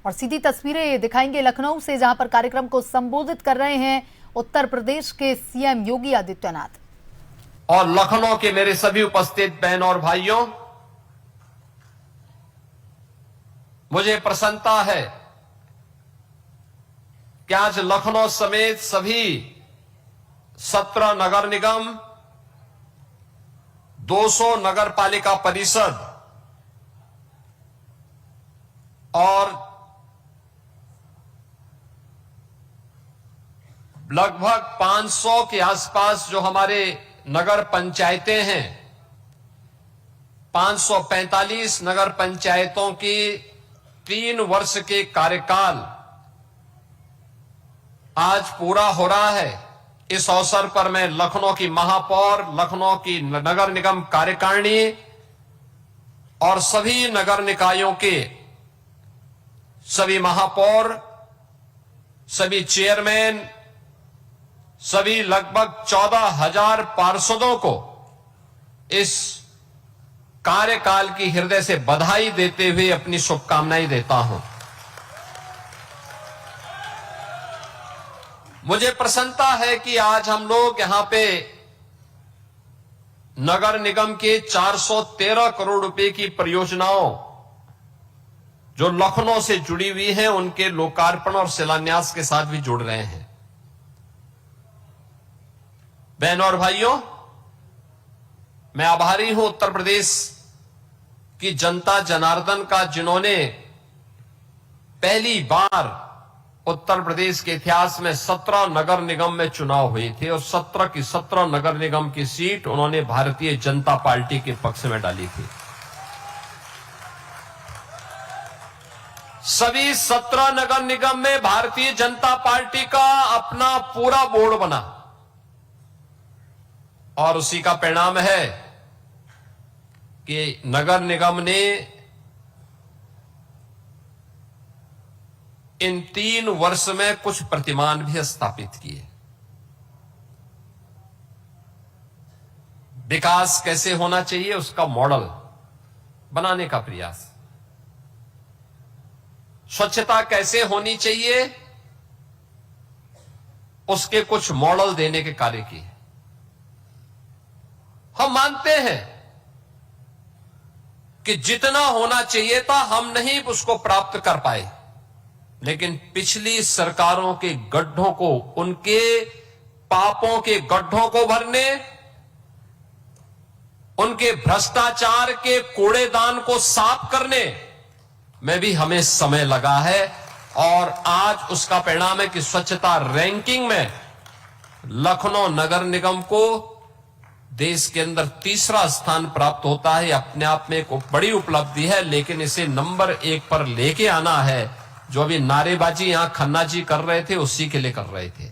और सीधी तस्वीरें दिखाएंगे लखनऊ से, जहां पर कार्यक्रम को संबोधित कर रहे हैं उत्तर प्रदेश के सीएम योगी आदित्यनाथ। और लखनऊ के मेरे सभी उपस्थित बहन और भाइयों, मुझे प्रसन्नता है कि आज लखनऊ समेत सभी 17 नगर निगम, 200 नगर पालिका परिषद और लगभग 500 के आसपास जो हमारे नगर पंचायतें हैं, 545 नगर पंचायतों की 3 वर्ष के कार्यकाल आज पूरा हो रहा है। इस अवसर पर मैं लखनऊ की महापौर, लखनऊ की नगर निगम कार्यकारिणी और सभी नगर निकायों के सभी महापौर, सभी चेयरमैन, सभी लगभग 14,000 पार्षदों को इस कार्यकाल की हृदय से बधाई देते हुए अपनी शुभकामनाएं देता हूं। मुझे प्रसन्नता है कि आज हम लोग यहां पे नगर निगम के 413 करोड़ रुपए की परियोजनाओं जो लखनऊ से जुड़ी हुई हैं, उनके लोकार्पण और शिलान्यास के साथ भी जुड़ रहे हैं। बहन और भाइयों, मैं आभारी हूं उत्तर प्रदेश की जनता जनार्दन का, जिन्होंने पहली बार उत्तर प्रदेश के इतिहास में 17 नगर निगम में चुनाव हुए थे और 17 की 17 नगर निगम की सीट उन्होंने भारतीय जनता पार्टी के पक्ष में डाली थी। सभी 17 नगर निगम में भारतीय जनता पार्टी का अपना पूरा बोर्ड बना और उसी का परिणाम है कि नगर निगम ने इन 3 वर्ष में कुछ प्रतिमान भी स्थापित किए। विकास कैसे होना चाहिए उसका मॉडल बनाने का प्रयास, स्वच्छता कैसे होनी चाहिए उसके कुछ मॉडल देने के कार्य किए। हम मानते हैं कि जितना होना चाहिए था हम नहीं उसको प्राप्त कर पाए, लेकिन पिछली सरकारों के गड्ढों को, उनके पापों के गड्ढों को भरने, उनके भ्रष्टाचार के कूड़ेदान को साफ करने में भी हमें समय लगा है। और आज उसका परिणाम है कि स्वच्छता रैंकिंग में लखनऊ नगर निगम को देश के अंदर 3रा स्थान प्राप्त होता है। अपने आप में एक बड़ी उपलब्धि है, लेकिन इसे नंबर 1 पर लेके आना है। जो अभी नारेबाजी यहां खन्ना जी कर रहे थे, उसी के लिए कर रहे थे,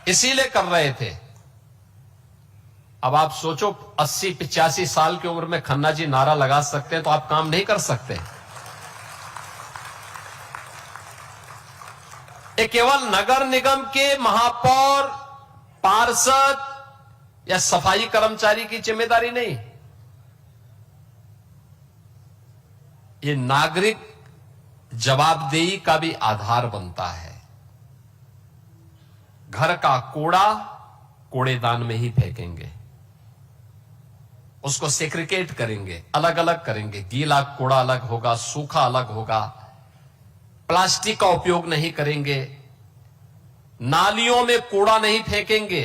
इसीलिए कर रहे थे। अब आप सोचो, 80-85 साल की उम्र में खन्ना जी नारा लगा सकते हैं तो आप काम नहीं कर सकते। ये केवल नगर निगम के महापौर, पार्षद या सफाई कर्मचारी की जिम्मेदारी नहीं, ये नागरिक जवाबदेही का भी आधार बनता है। घर का कूड़ा कूड़ेदान में ही फेंकेंगे, उसको सेग्रीगेट करेंगे, अलग अलग करेंगे। गीला कूड़ा अलग होगा, सूखा अलग होगा, प्लास्टिक का उपयोग नहीं करेंगे, नालियों में कूड़ा नहीं फेंकेंगे,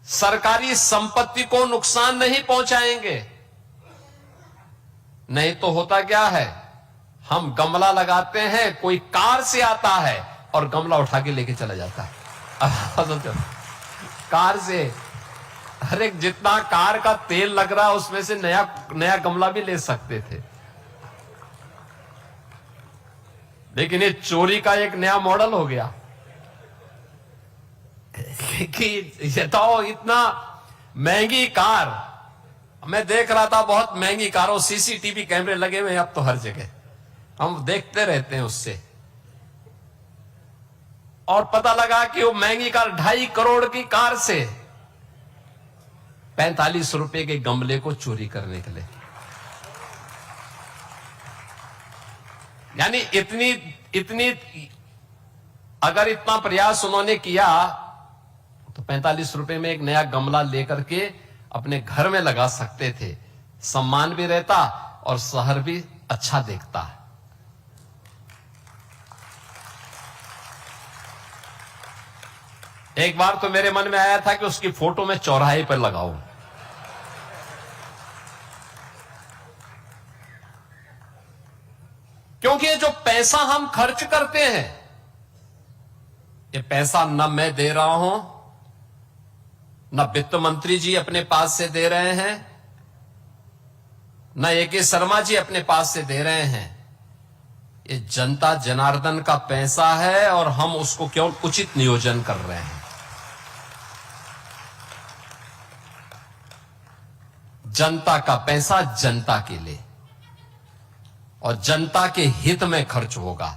सरकारी संपत्ति को नुकसान नहीं पहुंचाएंगे। नहीं तो होता क्या है, हम गमला लगाते हैं, कोई कार से आता है और गमला उठा के लेके चला जाता है। कार से, अरे जितना कार का तेल लग रहा है उसमें से नया गमला भी ले सकते थे, लेकिन ये चोरी का एक नया मॉडल हो गया कि ये तो इतना महंगी कार, मैं देख रहा था बहुत महंगी कारों, सीसीटीवी कैमरे लगे हुए हैं अब तो हर जगह, हम देखते रहते हैं उससे। और पता लगा कि वो महंगी कार 2.5 करोड़ की कार से 45 रुपए के गमले को चोरी करने के लिए। यानी इतनी अगर इतना प्रयास उन्होंने किया तो 45 रुपए में एक नया गमला लेकर के अपने घर में लगा सकते थे, सम्मान भी रहता और शहर भी अच्छा देखता। एक बार तो मेरे मन में आया था कि उसकी फोटो मैं चौराहे पर लगाऊं, क्योंकि ये जो पैसा हम खर्च करते हैं, ये पैसा न मैं दे रहा हूं, न वित्त मंत्री जी अपने पास से दे रहे हैं, न ए.के. शर्मा जी अपने पास से दे रहे हैं। ये जनता जनार्दन का पैसा है और हम उसको केवल उचित नियोजन कर रहे हैं। जनता का पैसा जनता के लिए और जनता के हित में खर्च होगा।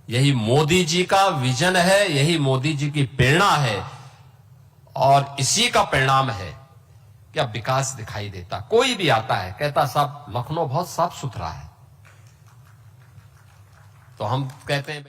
यही मोदी जी का विजन है, यही मोदी जी की प्रेरणा है और इसी का परिणाम है कि अब विकास दिखाई देता। कोई भी आता है कहता साहब लखनऊ बहुत साफ सुथरा है, तो हम कहते हैं